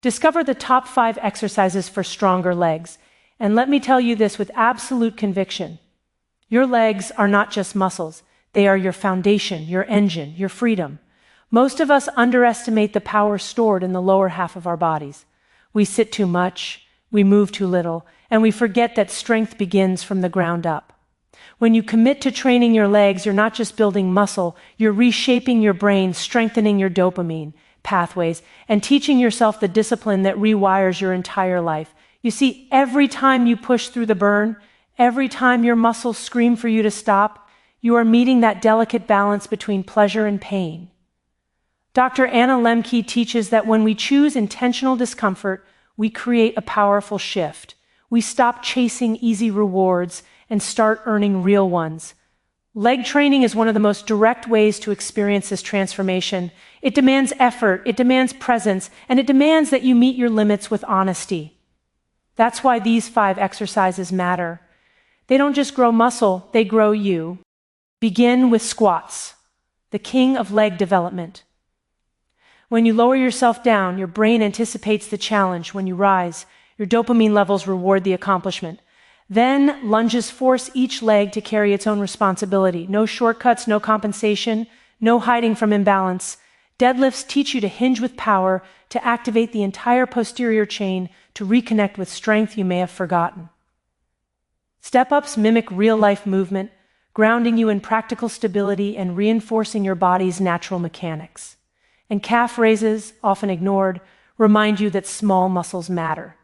Discover the top 5 exercises for stronger legs. And let me tell you this with absolute conviction. Your legs are not just muscles. They are your foundation, your engine, your freedom. Most of us underestimate the power stored in the lower half of our bodies. We sit too much, we move too little, and we forget that strength begins from the ground up. When you commit to training your legs, you're not just building muscle, you're reshaping your brain, strengthening your dopamine pathways, and teaching yourself the discipline that rewires your entire life. You see, every time you push through the burn, every time your muscles scream for you to stop, you are meeting that delicate balance between pleasure and pain. Dr. Anna Lembke teaches that when we choose intentional discomfort, we create a powerful shift. We stop chasing easy rewards and start earning real ones. Leg training is one of the most direct ways to experience this transformation. It demands effort, it demands presence, and it demands that you meet your limits with honesty. That's why these 5 exercises matter. They don't just grow muscle, they grow you. Begin with squats, the king of leg development. When you lower yourself down, your brain anticipates the challenge. When you rise, your dopamine levels reward the accomplishment. Then lunges force each leg to carry its own responsibility. No shortcuts, no compensation, no hiding from imbalance. Deadlifts teach you to hinge with power, to activate the entire posterior chain, to reconnect with strength you may have forgotten. Step-ups mimic real-life movement, grounding you in practical stability and reinforcing your body's natural mechanics. And calf raises, often ignored, remind you that small muscles matter.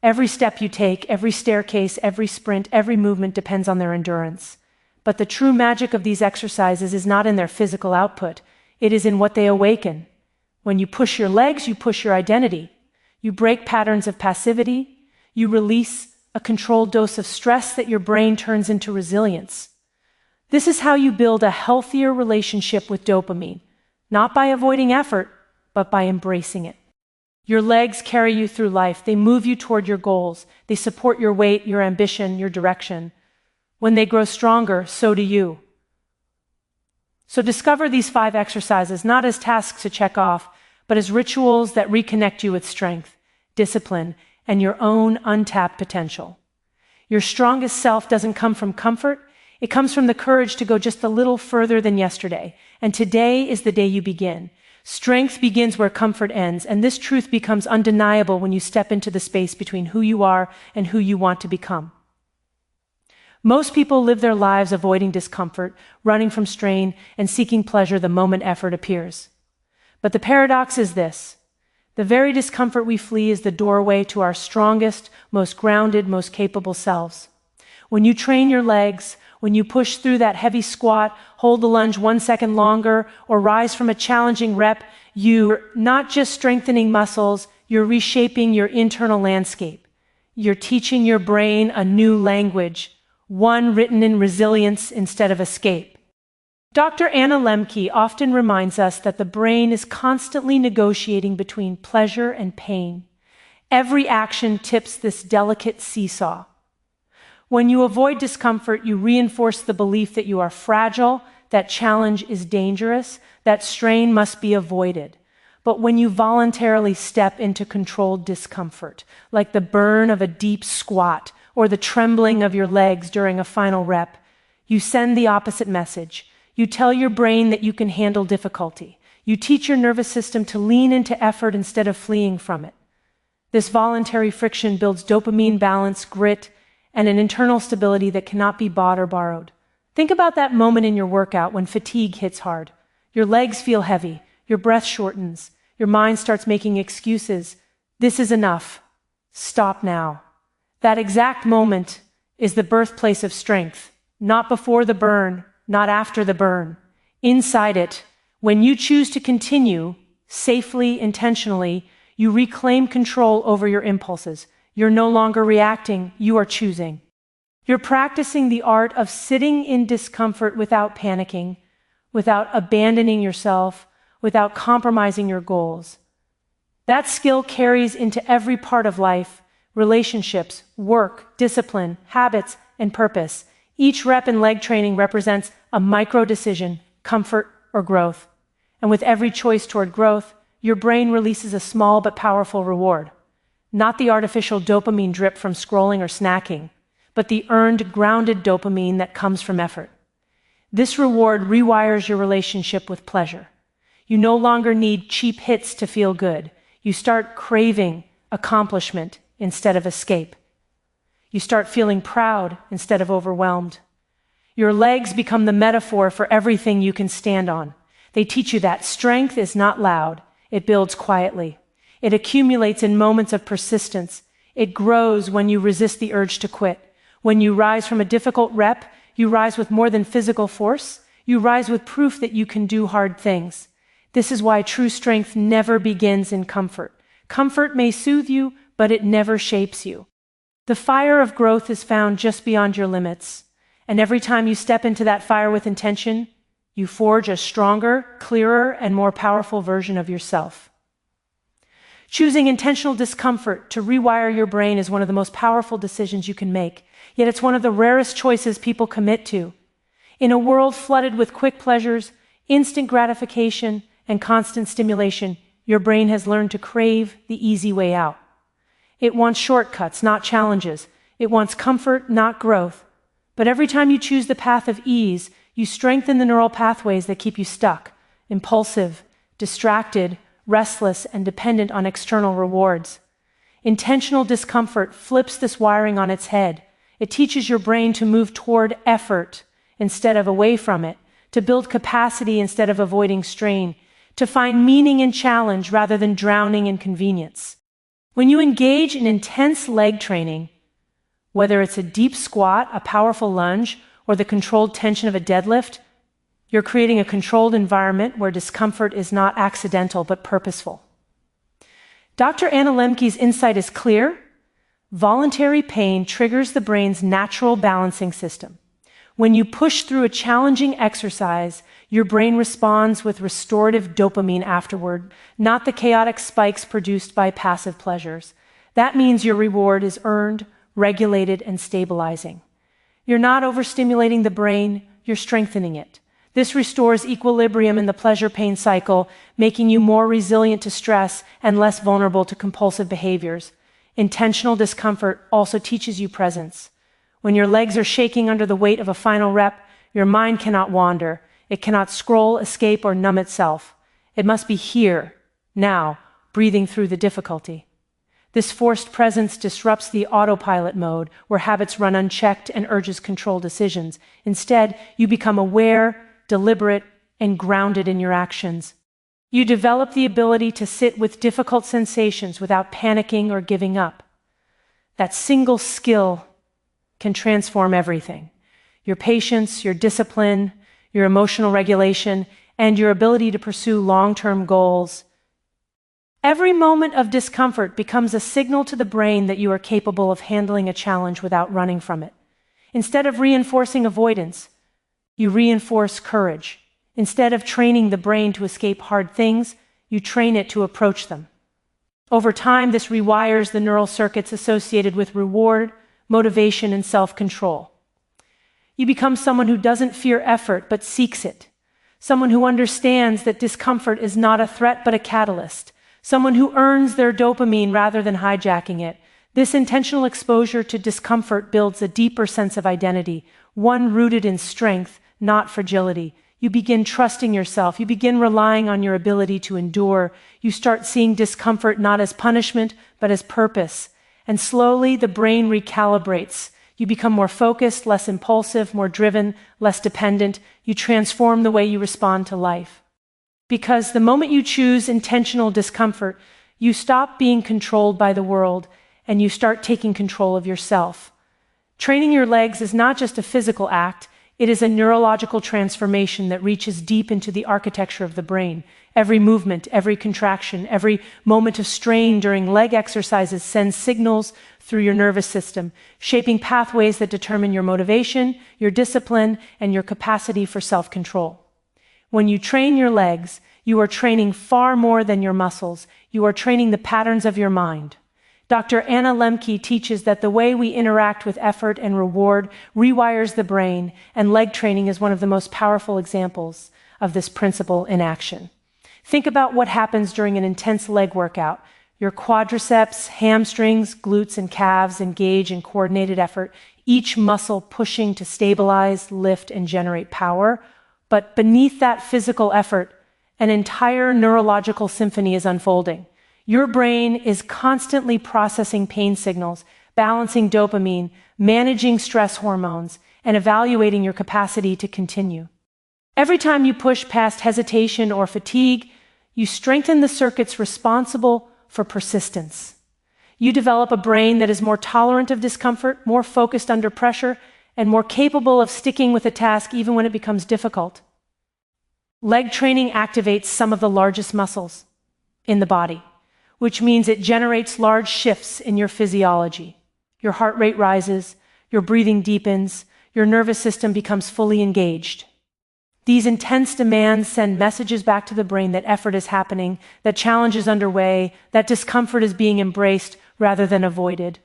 Every step you take, every staircase, every sprint, every movement depends on their endurance. But the true magic of these exercises is not in their physical output. It is in what they awaken. When you push your legs, you push your identity. You break patterns of passivity. You release a controlled dose of stress that your brain turns into resilience. This is how you build a healthier relationship with dopamine, not by avoiding effort, but by embracing it. Your legs carry you through life. They move you toward your goals. They support your weight, your ambition, your direction. When they grow stronger, so do you. So discover these 5 exercises not as tasks to check off, but as rituals that reconnect you with strength, discipline, and your own untapped potential. Your strongest self doesn't come from comfort. It comes from the courage to go just a little further than yesterday. And today is the day you begin. Strength begins where comfort ends, and this truth becomes undeniable when you step into the space between who you are and who you want to become. Most people live their lives avoiding discomfort, running from strain, and seeking pleasure the moment effort appears. But the paradox is this: the very discomfort we flee is the doorway to our strongest, most grounded, most capable selves. When you train your legs, when you push through that heavy squat, hold the lunge 1 second longer, or rise from a challenging rep, you're not just strengthening muscles, you're reshaping your internal landscape. You're teaching your brain a new language, one written in resilience instead of escape. Dr. Anna Lembke often reminds us that the brain is constantly negotiating between pleasure and pain. Every action tips this delicate seesaw. When you avoid discomfort, you reinforce the belief that you are fragile, that challenge is dangerous, that strain must be avoided. But when you voluntarily step into controlled discomfort, like the burn of a deep squat or the trembling of your legs during a final rep, you send the opposite message. You tell your brain that you can handle difficulty. You teach your nervous system to lean into effort instead of fleeing from it. This voluntary friction builds dopamine balance, grit, and an internal stability that cannot be bought or borrowed. Think about that moment in your workout when fatigue hits hard. Your legs feel heavy, your breath shortens, your mind starts making excuses. This is enough. Stop now. That exact moment is the birthplace of strength, not before the burn, not after the burn. Inside it, when you choose to continue, safely, intentionally, you reclaim control over your impulses. You're no longer reacting, you are choosing. You're practicing the art of sitting in discomfort without panicking, without abandoning yourself, without compromising your goals. That skill carries into every part of life: relationships, work, discipline, habits, and purpose. Each rep in leg training represents a micro decision, comfort or growth. And with every choice toward growth, your brain releases a small but powerful reward. Not the artificial dopamine drip from scrolling or snacking, but the earned, grounded dopamine that comes from effort. This reward rewires your relationship with pleasure. You no longer need cheap hits to feel good. You start craving accomplishment instead of escape. You start feeling proud instead of overwhelmed. Your legs become the metaphor for everything you can stand on. They teach you that strength is not loud. It builds quietly. It accumulates in moments of persistence. It grows when you resist the urge to quit. When you rise from a difficult rep, you rise with more than physical force. You rise with proof that you can do hard things. This is why true strength never begins in comfort. Comfort may soothe you, but it never shapes you. The fire of growth is found just beyond your limits. And every time you step into that fire with intention, you forge a stronger, clearer, and more powerful version of yourself. Choosing intentional discomfort to rewire your brain is one of the most powerful decisions you can make, yet it's one of the rarest choices people commit to. In a world flooded with quick pleasures, instant gratification, and constant stimulation, your brain has learned to crave the easy way out. It wants shortcuts, not challenges. It wants comfort, not growth. But every time you choose the path of ease, you strengthen the neural pathways that keep you stuck, impulsive, distracted, restless, and dependent on external rewards. Intentional discomfort flips this wiring on its head. It teaches your brain to move toward effort instead of away from it, to build capacity instead of avoiding strain, to find meaning in challenge rather than drowning in convenience. When you engage in intense leg training, whether it's a deep squat, a powerful lunge, or the controlled tension of a deadlift, you're creating a controlled environment where discomfort is not accidental but purposeful. Dr. Anna Lembke's insight is clear. Voluntary pain triggers the brain's natural balancing system. When you push through a challenging exercise, your brain responds with restorative dopamine afterward, not the chaotic spikes produced by passive pleasures. That means your reward is earned, regulated, and stabilizing. You're not overstimulating the brain, you're strengthening it. This restores equilibrium in the pleasure-pain cycle, making you more resilient to stress and less vulnerable to compulsive behaviors. Intentional discomfort also teaches you presence. When your legs are shaking under the weight of a final rep, your mind cannot wander. It cannot scroll, escape, or numb itself. It must be here, now, breathing through the difficulty. This forced presence disrupts the autopilot mode, where habits run unchecked and urges control decisions. Instead, you become aware, deliberate, and grounded in your actions. You develop the ability to sit with difficult sensations without panicking or giving up. That single skill can transform everything. Your patience, your discipline, your emotional regulation, and your ability to pursue long-term goals. Every moment of discomfort becomes a signal to the brain that you are capable of handling a challenge without running from it. Instead of reinforcing avoidance, you reinforce courage. Instead of training the brain to escape hard things, you train it to approach them. Over time, this rewires the neural circuits associated with reward, motivation, and self-control. You become someone who doesn't fear effort but seeks it. Someone who understands that discomfort is not a threat but a catalyst. Someone who earns their dopamine rather than hijacking it. This intentional exposure to discomfort builds a deeper sense of identity, one rooted in strength, not fragility. You begin trusting yourself. You begin relying on your ability to endure. You start seeing discomfort not as punishment, but as purpose. And slowly, the brain recalibrates. You become more focused, less impulsive, more driven, less dependent. You transform the way you respond to life. Because the moment you choose intentional discomfort, you stop being controlled by the world and you start taking control of yourself. Training your legs is not just a physical act, it is a neurological transformation that reaches deep into the architecture of the brain. Every movement, every contraction, every moment of strain during leg exercises sends signals through your nervous system, shaping pathways that determine your motivation, your discipline, and your capacity for self-control. When you train your legs, you are training far more than your muscles. You are training the patterns of your mind. Dr. Anna Lembke teaches that the way we interact with effort and reward rewires the brain, and leg training is one of the most powerful examples of this principle in action. Think about what happens during an intense leg workout. Your quadriceps, hamstrings, glutes, and calves engage in coordinated effort, each muscle pushing to stabilize, lift, and generate power. But beneath that physical effort, an entire neurological symphony is unfolding. Your brain is constantly processing pain signals, balancing dopamine, managing stress hormones, and evaluating your capacity to continue. Every time you push past hesitation or fatigue, you strengthen the circuits responsible for persistence. You develop a brain that is more tolerant of discomfort, more focused under pressure, and more capable of sticking with a task even when it becomes difficult. Leg training activates some of the largest muscles in the body, which means it generates large shifts in your physiology. Your heart rate rises, your breathing deepens, your nervous system becomes fully engaged. These intense demands send messages back to the brain that effort is happening, that challenge is underway, that discomfort is being embraced rather than avoided.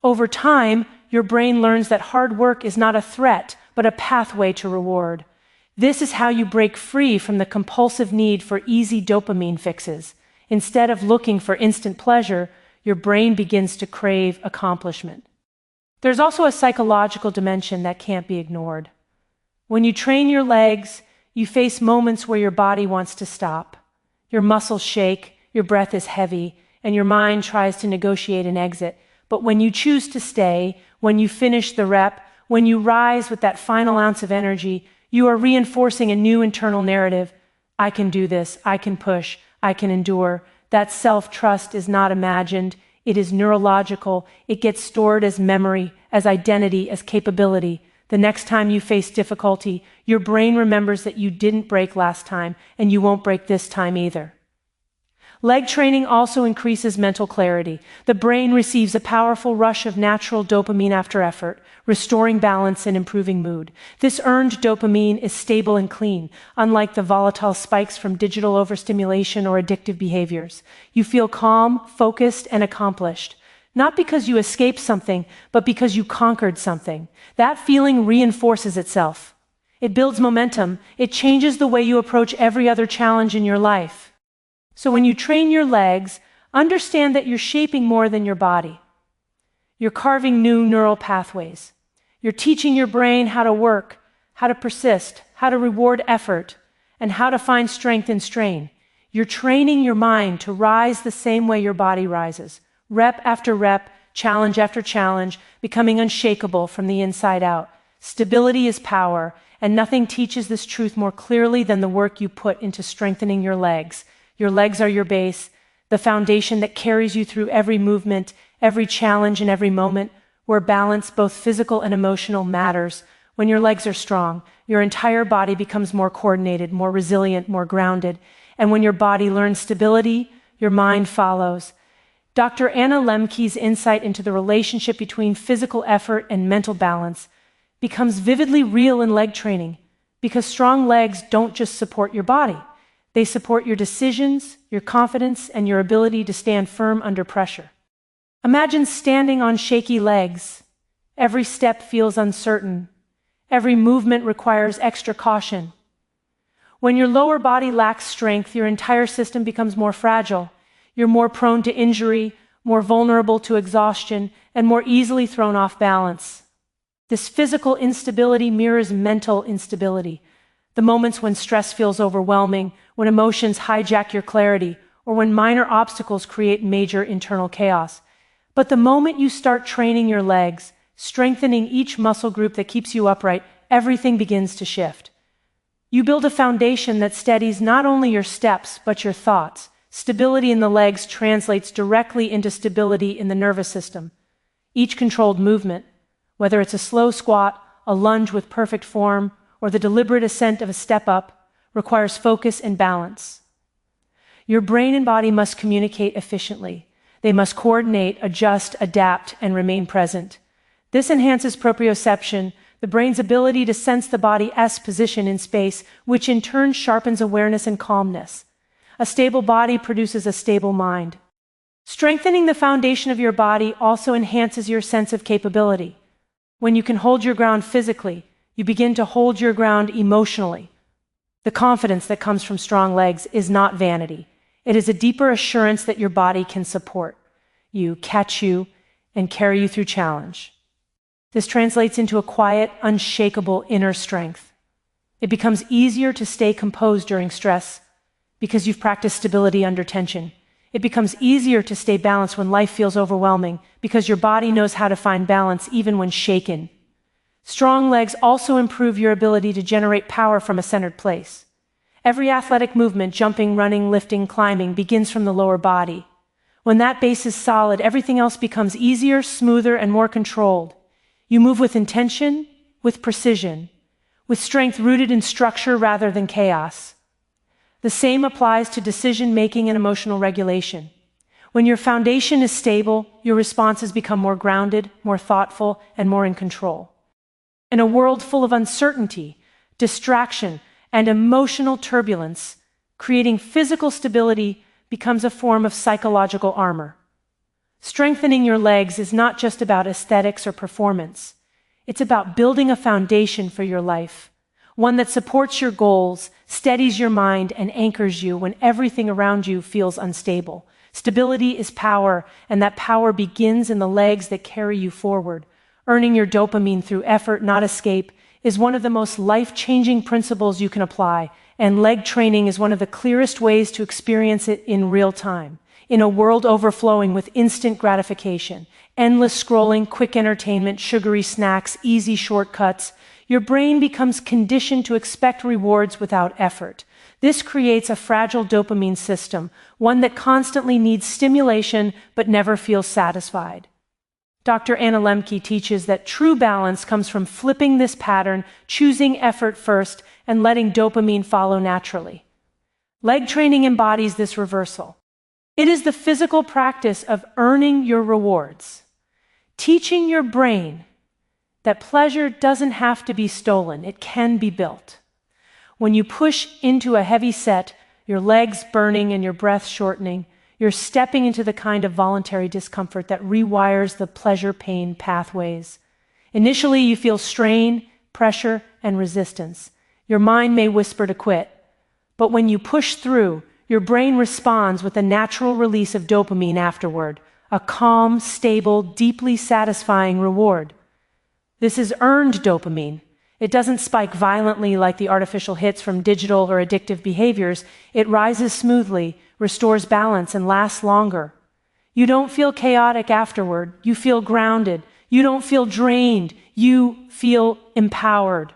Over time, your brain learns that hard work is not a threat, but a pathway to reward. This is how you break free from the compulsive need for easy dopamine fixes. Instead of looking for instant pleasure, your brain begins to crave accomplishment. There's also a psychological dimension that can't be ignored. When you train your legs, you face moments where your body wants to stop. Your muscles shake, your breath is heavy, and your mind tries to negotiate an exit. But when you choose to stay, when you finish the rep, when you rise with that final ounce of energy, you are reinforcing a new internal narrative. I can do this, I can push, I can endure. That self-trust is not imagined, it is neurological. It gets stored as memory, as identity, as capability. The next time you face difficulty, your brain remembers that you didn't break last time, and you won't break this time either. Leg training also increases mental clarity. The brain receives a powerful rush of natural dopamine after effort, restoring balance and improving mood. This earned dopamine is stable and clean, unlike the volatile spikes from digital overstimulation or addictive behaviors. You feel calm, focused, and accomplished. Not because you escaped something, but because you conquered something. That feeling reinforces itself. It builds momentum. It changes the way you approach every other challenge in your life. So when you train your legs, understand that you're shaping more than your body. You're carving new neural pathways. You're teaching your brain how to work, how to persist, how to reward effort, and how to find strength in strain. You're training your mind to rise the same way your body rises. Rep after rep, challenge after challenge, becoming unshakable from the inside out. Stability is power, and nothing teaches this truth more clearly than the work you put into strengthening your legs. Your legs are your base, the foundation that carries you through every movement, every challenge, and every moment, where balance, both physical and emotional, matters. When your legs are strong, your entire body becomes more coordinated, more resilient, more grounded. And when your body learns stability, your mind follows. Dr. Anna Lembke's insight into the relationship between physical effort and mental balance becomes vividly real in leg training, because strong legs don't just support your body. They support your decisions, your confidence, and your ability to stand firm under pressure. Imagine standing on shaky legs. Every step feels uncertain. Every movement requires extra caution. When your lower body lacks strength, your entire system becomes more fragile. You're more prone to injury, more vulnerable to exhaustion, and more easily thrown off balance. This physical instability mirrors mental instability. The moments when stress feels overwhelming, when emotions hijack your clarity, or when minor obstacles create major internal chaos. But the moment you start training your legs, strengthening each muscle group that keeps you upright, everything begins to shift. You build a foundation that steadies not only your steps, but your thoughts. Stability in the legs translates directly into stability in the nervous system. Each controlled movement, whether it's a slow squat, a lunge with perfect form, or the deliberate ascent of a step up, requires focus and balance. Your brain and body must communicate efficiently. They must coordinate, adjust, adapt, and remain present. This enhances proprioception, the brain's ability to sense the body's position in space, which in turn sharpens awareness and calmness. A stable body produces a stable mind. Strengthening the foundation of your body also enhances your sense of capability. When you can hold your ground physically, you begin to hold your ground emotionally. The confidence that comes from strong legs is not vanity. It is a deeper assurance that your body can support you, catch you, and carry you through challenge. This translates into a quiet, unshakable inner strength. It becomes easier to stay composed during stress because you've practiced stability under tension. It becomes easier to stay balanced when life feels overwhelming because your body knows how to find balance even when shaken. Strong legs also improve your ability to generate power from a centered place. Every athletic movement, jumping, running, lifting, climbing, begins from the lower body. When that base is solid, everything else becomes easier, smoother, and more controlled. You move with intention, with precision, with strength rooted in structure rather than chaos. The same applies to decision-making and emotional regulation. When your foundation is stable, your responses become more grounded, more thoughtful, and more in control. In a world full of uncertainty, distraction, and emotional turbulence, creating physical stability becomes a form of psychological armor. Strengthening your legs is not just about aesthetics or performance. It's about building a foundation for your life, one that supports your goals, steadies your mind, and anchors you when everything around you feels unstable. Stability is power, and that power begins in the legs that carry you forward. Earning your dopamine through effort, not escape, is one of the most life-changing principles you can apply, and leg training is one of the clearest ways to experience it in real time. In a world overflowing with instant gratification, endless scrolling, quick entertainment, sugary snacks, easy shortcuts, your brain becomes conditioned to expect rewards without effort. This creates a fragile dopamine system, one that constantly needs stimulation but never feels satisfied. Dr. Lembke teaches that true balance comes from flipping this pattern, choosing effort first, and letting dopamine follow naturally. Leg training embodies this reversal. It is the physical practice of earning your rewards, teaching your brain that pleasure doesn't have to be stolen, it can be built. When you push into a heavy set, your legs burning and your breath shortening, you're stepping into the kind of voluntary discomfort that rewires the pleasure-pain pathways. Initially, you feel strain, pressure, and resistance. Your mind may whisper to quit, but when you push through, your brain responds with a natural release of dopamine afterward, a calm, stable, deeply satisfying reward. This is earned dopamine. It doesn't spike violently like the artificial hits from digital or addictive behaviors. It rises smoothly, restores balance, and lasts longer. You don't feel chaotic afterward. You feel grounded. You don't feel drained. You feel empowered.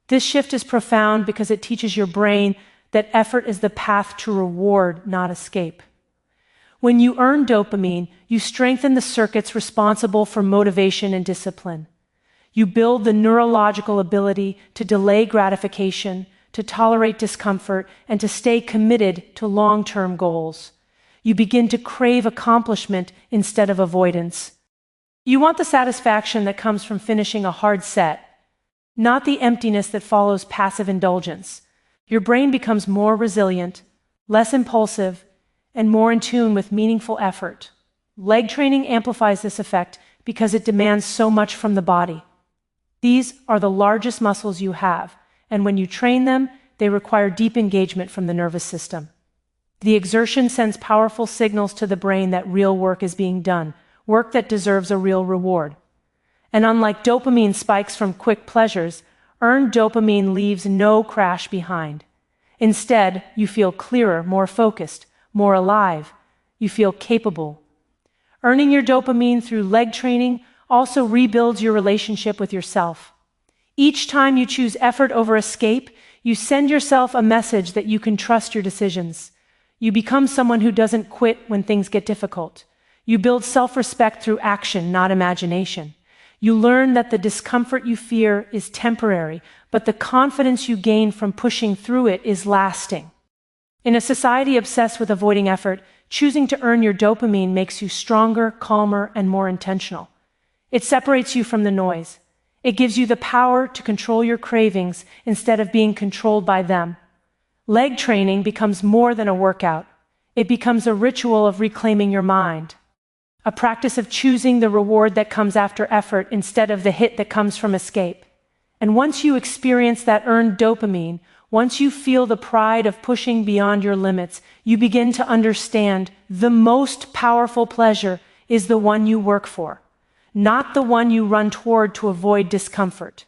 This shift is profound because it teaches your brain that effort is the path to reward, not escape. When you earn dopamine, you strengthen the circuits responsible for motivation and discipline. You build the neurological ability to delay gratification, to tolerate discomfort, and to stay committed to long-term goals. You begin to crave accomplishment instead of avoidance. You want the satisfaction that comes from finishing a hard set, not the emptiness that follows passive indulgence. Your brain becomes more resilient, less impulsive, and more in tune with meaningful effort. Leg training amplifies this effect because it demands so much from the body. These are the largest muscles you have, and when you train them, they require deep engagement from the nervous system. The exertion sends powerful signals to the brain that real work is being done, work that deserves a real reward. And unlike dopamine spikes from quick pleasures, earned dopamine leaves no crash behind. Instead, you feel clearer, more focused, more alive. You feel capable. Earning your dopamine through leg training also rebuilds your relationship with yourself. Each time you choose effort over escape, you send yourself a message that you can trust your decisions. You become someone who doesn't quit when things get difficult. You build self-respect through action, not imagination. You learn that the discomfort you fear is temporary, but the confidence you gain from pushing through it is lasting. In a society obsessed with avoiding effort, choosing to earn your dopamine makes you stronger, calmer, and more intentional. It separates you from the noise. It gives you the power to control your cravings instead of being controlled by them. Leg training becomes more than a workout. It becomes a ritual of reclaiming your mind. A practice of choosing the reward that comes after effort instead of the hit that comes from escape. And once you experience that earned dopamine, Once you feel the pride of pushing beyond your limits, you begin to understand the most powerful pleasure is the one you work for, not the one you run toward to avoid discomfort.